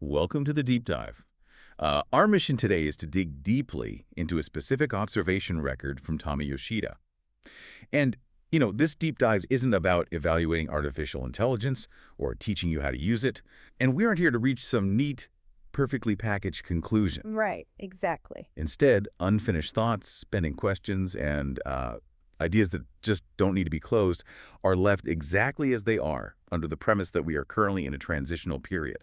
Welcome to the deep dive. Our mission today is to dig deeply into a specific observation record from Tommy Yoshida. And, this deep dive isn't about evaluating artificial intelligence or teaching you how to use it. And we aren't here to reach some neat, perfectly packaged conclusion. Right, exactly. Instead, unfinished thoughts, pending questions, and ideas that just don't need to be closed are left exactly as they are under the premise that we are currently in a transitional period.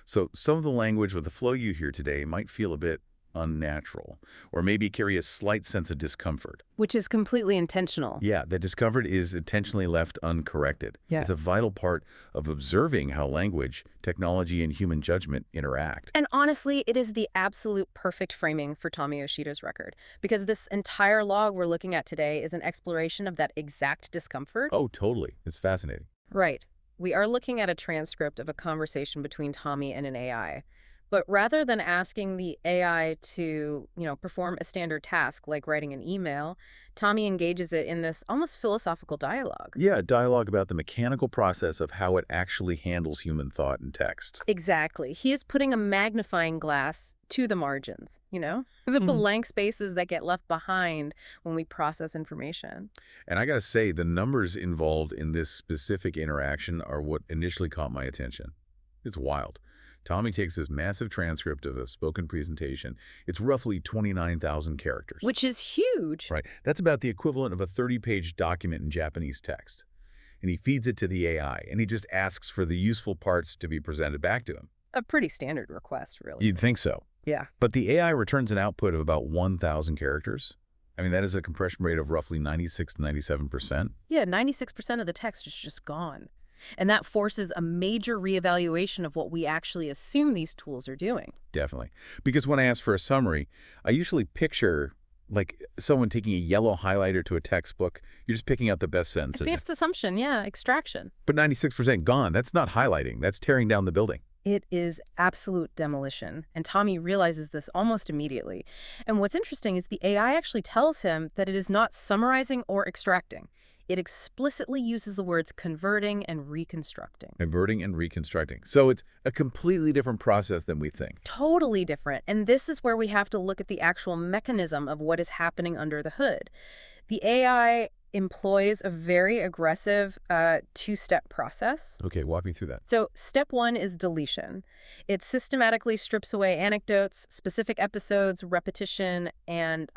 So some of the language or the flow you hear today might feel a bit unnatural, or maybe carry a slight sense of discomfort. Which is completely intentional. Yeah, that discomfort is intentionally left uncorrected. Yeah. It's a vital part of observing how language, technology, and human judgment interact. And honestly, it is the absolute perfect framing for Tommy Yoshida's record, because this entire log we're looking at today is an exploration of that exact discomfort. Oh, totally. It's fascinating. Right. We are looking at a transcript of a conversation between Tommy and an AI. But rather than asking the AI to, perform a standard task like writing an email, Tommy engages it in this almost philosophical dialogue. Yeah, a dialogue about the mechanical process of how it actually handles human thought and text. Exactly. He is putting a magnifying glass to the margins, the blank spaces that get left behind when we process information. And I gotta say, the numbers involved in this specific interaction are what initially caught my attention. It's wild. Tommy takes this massive transcript of a spoken presentation. It's roughly 29,000 characters. Which is huge. Right. That's about the equivalent of a 30-page document in Japanese text. And he feeds it to the AI, and he just asks for the useful parts to be presented back to him. A pretty standard request, really. You'd think so. Yeah. But the AI returns an output of about 1,000 characters. I mean, that is a compression rate of roughly 96 to 97%. Yeah, 96% of the text is just gone. And that forces a major reevaluation of what we actually assume these tools are doing. Definitely. Because when I ask for a summary, I usually picture like someone taking a yellow highlighter to a textbook. You're just picking out the best sentences. Advanced assumption, yeah, extraction. But 96% gone. That's not highlighting. That's tearing down the building. It is absolute demolition, and Tommy realizes this almost immediately. And what's interesting is the AI actually tells him that it is not summarizing or extracting. It explicitly uses the words converting and reconstructing. Converting and reconstructing. So it's a completely different process than we think. Totally different. And this is where we have to look at the actual mechanism of what is happening under the hood. The AI employs a very aggressive two-step process. Okay, walk me through that. So step one is deletion. It systematically strips away anecdotes, specific episodes, repetition, and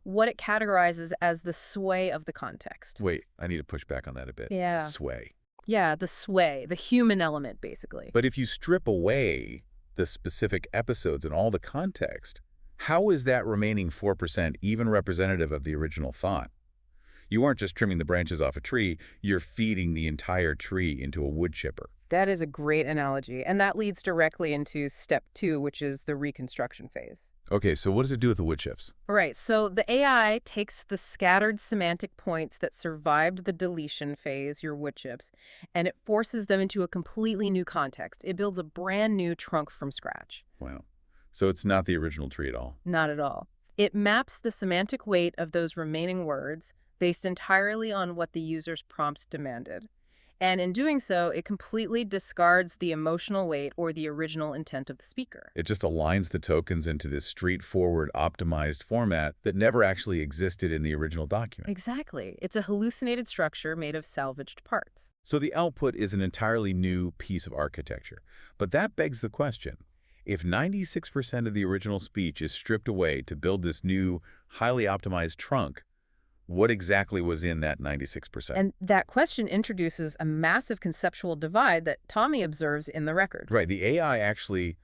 what it categorizes as the sway of the context. Wait, I need to push back on that a bit. Yeah. Sway. Yeah, the sway, the human element, basically. But if you strip away the specific episodes and all the context, how is that remaining 4% even representative of the original thought? You aren't just trimming the branches off a tree, you're feeding the entire tree into a wood chipper. That is a great analogy, and that leads directly into step two, which is the reconstruction phase. Okay, so what does it do with the wood chips? Right, so the AI takes the scattered semantic points that survived the deletion phase, your wood chips, and it forces them into a completely new context. It builds a brand new trunk from scratch. Wow. So it's not the original tree at all? Not at all. It maps the semantic weight of those remaining words based entirely on what the user's prompts demanded. And in doing so, it completely discards the emotional weight or the original intent of the speaker. It just aligns the tokens into this straightforward, optimized format that never actually existed in the original document. Exactly. It's a hallucinated structure made of salvaged parts. So the output is an entirely new piece of architecture. But that begs the question, if 96% of the original speech is stripped away to build this new, highly optimized trunk, what exactly was in that 96%? And that question introduces a massive conceptual divide that Tommy observes in the record. Right. The AI actually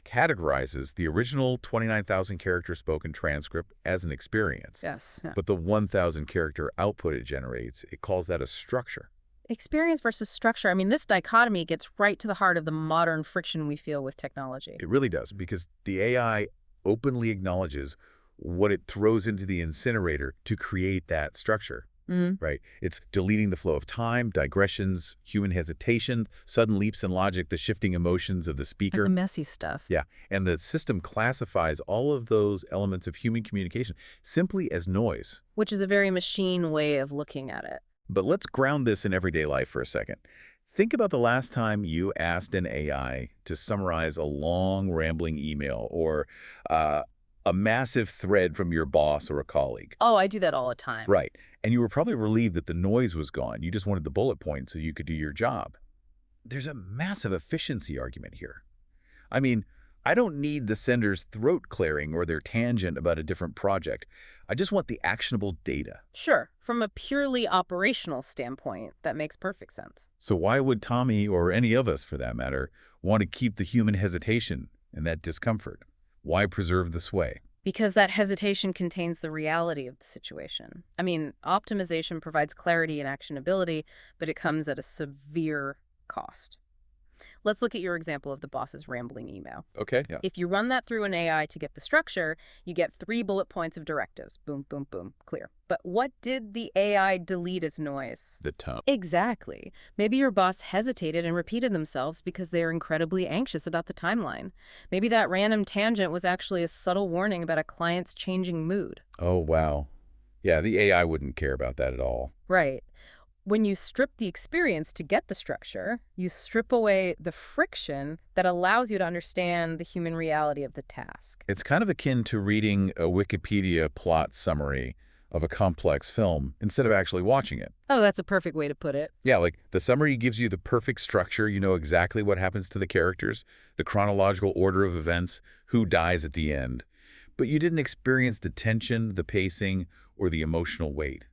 categorizes the original 29,000 character spoken transcript as an experience. Yes. Yeah. But the 1,000 character output it generates, it calls that a structure. Experience versus structure. I mean, this dichotomy gets right to the heart of the modern friction we feel with technology. It really does, because the AI openly acknowledges what it throws into the incinerator to create that structure, right? It's deleting the flow of time, digressions, human hesitation, sudden leaps in logic, the shifting emotions of the speaker. And the messy stuff. Yeah, and the system classifies all of those elements of human communication simply as noise. Which is a very machine way of looking at it. But let's ground this in everyday life for a second. Think about the last time you asked an AI to summarize a long, rambling email or uh, a massive thread from your boss or a colleague. Oh, I do that all the time. Right. And you were probably relieved that the noise was gone. You just wanted the bullet points so you could do your job. There's a massive efficiency argument here. I mean, I don't need the sender's throat clearing or their tangent about a different project. I just want the actionable data. Sure, from a purely operational standpoint, that makes perfect sense. So why would Tommy, or any of us for that matter, want to keep the human hesitation and that discomfort? Why preserve the sway? Because that hesitation contains the reality of the situation. I mean, optimization provides clarity and actionability, but it comes at a severe cost. Let's look at your example of the boss's rambling email. Okay. Yeah. If you run that through an AI to get the structure, you get 3 bullet points of directives. Boom, boom, boom. Clear. But what did the AI delete as noise? The tone. Exactly. Maybe your boss hesitated and repeated themselves because they are incredibly anxious about the timeline. Maybe that random tangent was actually a subtle warning about a client's changing mood. Oh, wow. Yeah, the AI wouldn't care about that at all. Right. When you strip the experience to get the structure, you strip away the friction that allows you to understand the human reality of the task. It's kind of akin to reading a Wikipedia plot summary of a complex film instead of actually watching it. Oh, that's a perfect way to put it. Yeah, like the summary gives you the perfect structure. You know exactly what happens to the characters, the chronological order of events, who dies at the end. But you didn't experience the tension, the pacing, or the emotional weight.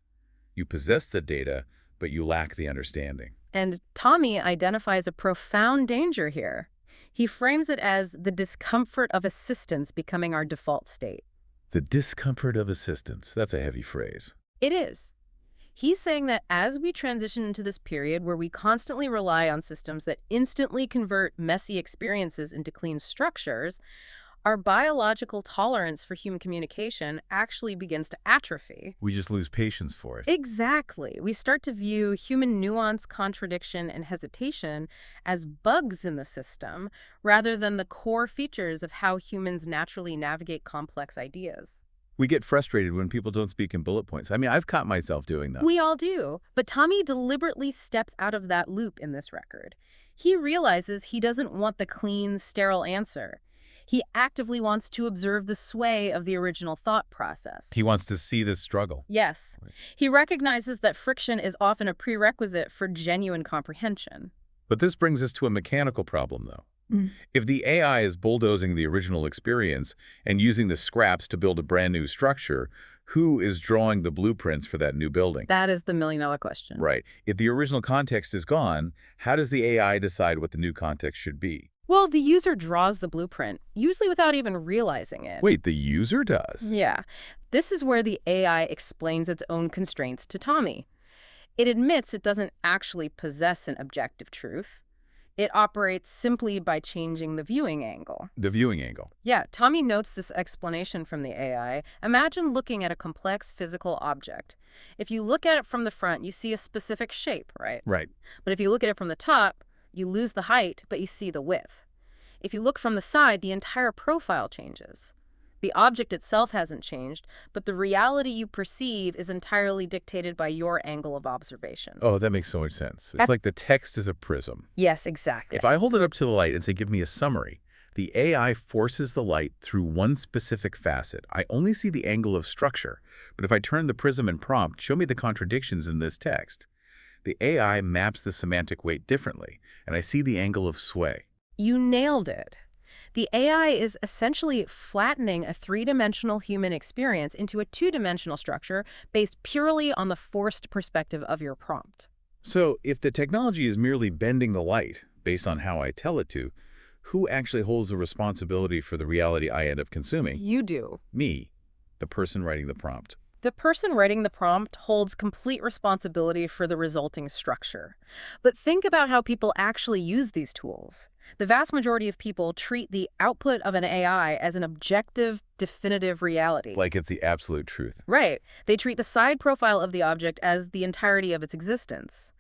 You possess the data, but you lack the understanding. And Tommy identifies a profound danger here. He frames it as the discomfort of assistance becoming our default state. The discomfort of assistance. That's a heavy phrase. It is. He's saying that as we transition into this period where we constantly rely on systems that instantly convert messy experiences into clean structures, our biological tolerance for human communication actually begins to atrophy. We just lose patience for it. Exactly. We start to view human nuance, contradiction, and hesitation as bugs in the system rather than the core features of how humans naturally navigate complex ideas. We get frustrated when people don't speak in bullet points. I mean, I've caught myself doing that. We all do. But Tommy deliberately steps out of that loop in this record. He realizes he doesn't want the clean, sterile answer. He actively wants to observe the sway of the original thought process. He wants to see this struggle. Yes. He recognizes that friction is often a prerequisite for genuine comprehension. But this brings us to a mechanical problem, though. If the AI is bulldozing the original experience and using the scraps to build a brand new structure, who is drawing the blueprints for that new building? That is the million-dollar question. Right. If the original context is gone, how does the AI decide what the new context should be? Well, the user draws the blueprint, usually without even realizing it. Wait, the user does? Yeah. This is where the AI explains its own constraints to Tommy. It admits it doesn't actually possess an objective truth. It operates simply by changing the viewing angle. The viewing angle. Yeah, Tommy notes this explanation from the AI. Imagine looking at a complex physical object. If you look at it from the front, you see a specific shape, right? Right. But if you look at it from the top, you lose the height, but you see the width. If you look from the side, the entire profile changes. The object itself hasn't changed, but the reality you perceive is entirely dictated by your angle of observation. Oh, that makes so much sense. It's like the text is a prism. Yes, exactly. If I hold it up to the light and say, give me a summary, the AI forces the light through one specific facet. I only see the angle of structure. But if I turn the prism and prompt, show me the contradictions in this text, the AI maps the semantic weight differently, and I see the angle of sway. You nailed it. The AI is essentially flattening a three-dimensional human experience into a two-dimensional structure based purely on the forced perspective of your prompt. So if the technology is merely bending the light based on how I tell it to, who actually holds the responsibility for the reality I end up consuming? You do. Me, the person writing the prompt. The person writing the prompt holds complete responsibility for the resulting structure. But think about how people actually use these tools. The vast majority of people treat the output of an AI as an objective, definitive reality. Like it's the absolute truth. Right. They treat the side profile of the object as the entirety of its existence.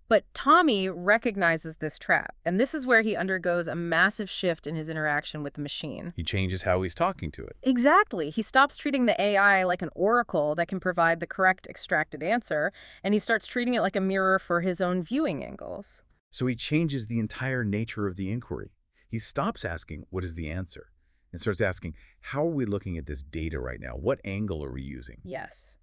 But Tommy recognizes this trap, and this is where he undergoes a massive shift in his interaction with the machine. He changes how he's talking to it. Exactly. He stops treating the AI like an oracle that can provide the correct extracted answer, and he starts treating it like a mirror for his own viewing angles. So he changes the entire nature of the inquiry. He stops asking, what is the answer? And starts asking, how are we looking at this data right now? What angle are we using? Yes.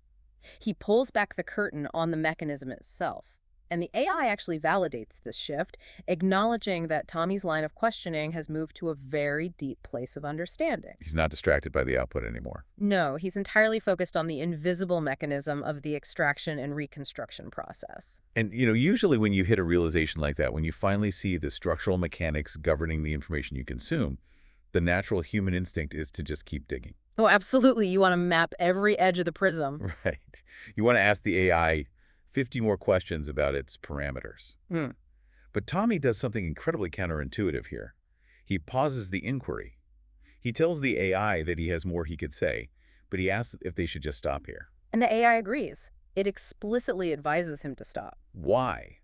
He pulls back the curtain on the mechanism itself. And the AI actually validates this shift, acknowledging that Tommy's line of questioning has moved to a very deep place of understanding. He's not distracted by the output anymore. No, he's entirely focused on the invisible mechanism of the extraction and reconstruction process. And, usually when you hit a realization like that, when you finally see the structural mechanics governing the information you consume, the natural human instinct is to just keep digging. Oh, absolutely. You want to map every edge of the prism. Right. You want to ask the AI 50 more questions about its parameters. Hmm. But Tommy does something incredibly counterintuitive here. He pauses the inquiry. He tells the AI that he has more he could say, but he asks if they should just stop here. And the AI agrees. It explicitly advises him to stop. Why?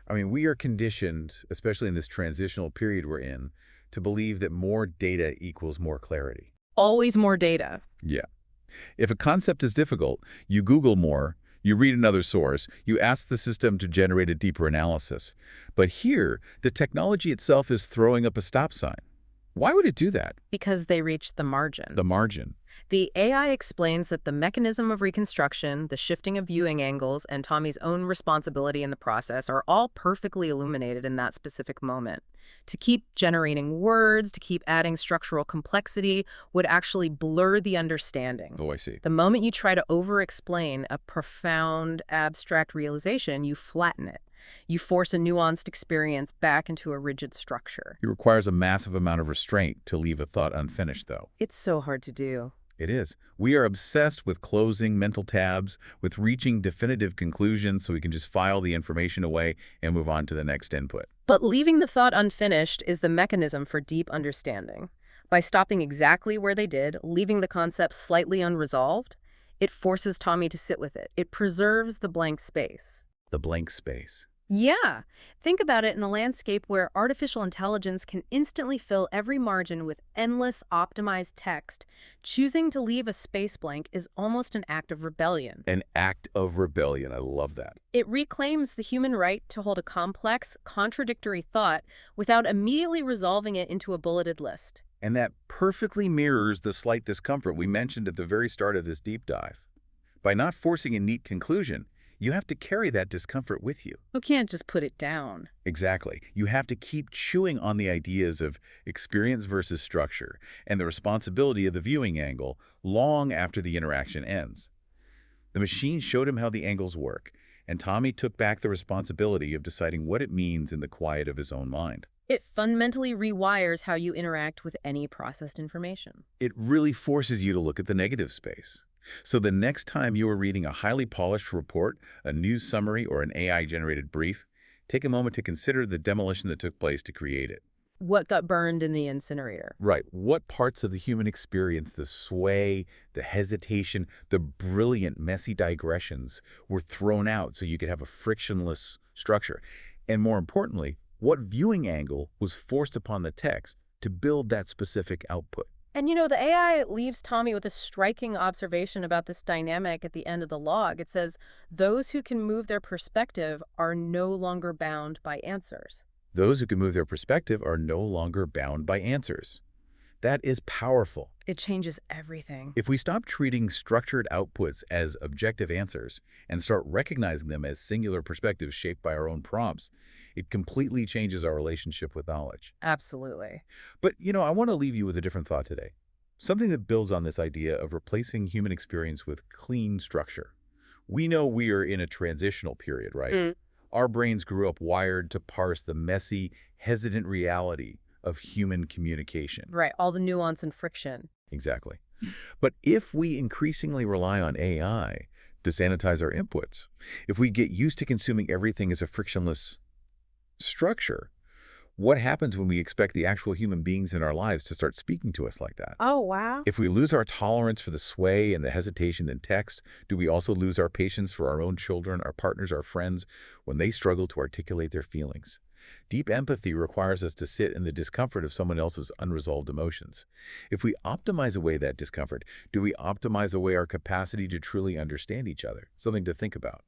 I mean, we are conditioned, especially in this transitional period we're in, to believe that more data equals more clarity. Always more data. Yeah. If a concept is difficult, you Google more, you read another source, you ask the system to generate a deeper analysis. But here, the technology itself is throwing up a stop sign. Why would it do that? Because they reached the margin. The margin. The AI explains that the mechanism of reconstruction, the shifting of viewing angles, and Tommy's own responsibility in the process are all perfectly illuminated in that specific moment. To keep generating words, to keep adding structural complexity, would actually blur the understanding. Oh, I see. The moment you try to over-explain a profound, abstract realization, you flatten it. You force a nuanced experience back into a rigid structure. It requires a massive amount of restraint to leave a thought unfinished, though. It's so hard to do. It is. We are obsessed with closing mental tabs, with reaching definitive conclusions so we can just file the information away and move on to the next input. But leaving the thought unfinished is the mechanism for deep understanding. By stopping exactly where they did, leaving the concept slightly unresolved, it forces Tommy to sit with it. It preserves the blank space. The blank space. Yeah. Think about it in a landscape where artificial intelligence can instantly fill every margin with endless optimized text. Choosing to leave a space blank is almost an act of rebellion. An act of rebellion. I love that. It reclaims the human right to hold a complex, contradictory thought without immediately resolving it into a bulleted list. And that perfectly mirrors the slight discomfort we mentioned at the very start of this deep dive. By not forcing a neat conclusion, you have to carry that discomfort with you. You can't just put it down. Exactly. You have to keep chewing on the ideas of experience versus structure and the responsibility of the viewing angle long after the interaction ends. The machine showed him how the angles work, and Tommy took back the responsibility of deciding what it means in the quiet of his own mind. It fundamentally rewires how you interact with any processed information. It really forces you to look at the negative space. So the next time you are reading a highly polished report, a news summary, or an AI-generated brief, take a moment to consider the demolition that took place to create it. What got burned in the incinerator? Right. What parts of the human experience, the sway, the hesitation, the brilliant, messy digressions were thrown out so you could have a frictionless structure? And more importantly, what viewing angle was forced upon the text to build that specific output? And the AI leaves Tommy with a striking observation about this dynamic at the end of the log. It says, those who can move their perspective are no longer bound by answers. Those who can move their perspective are no longer bound by answers. That is powerful. It changes everything. If we stop treating structured outputs as objective answers and start recognizing them as singular perspectives shaped by our own prompts, it completely changes our relationship with knowledge. Absolutely. But, I want to leave you with a different thought today. Something that builds on this idea of replacing human experience with clean structure. We know we are in a transitional period, right? Our brains grew up wired to parse the messy, hesitant reality of human communication. Right, all the nuance and friction. Exactly. But if we increasingly rely on AI to sanitize our inputs, if we get used to consuming everything as a frictionless structure, what happens when we expect the actual human beings in our lives to start speaking to us like that? Oh, wow. If we lose our tolerance for the sway and the hesitation in text, do we also lose our patience for our own children, our partners, our friends, when they struggle to articulate their feelings? Deep empathy requires us to sit in the discomfort of someone else's unresolved emotions. If we optimize away that discomfort, do we optimize away our capacity to truly understand each other? Something to think about.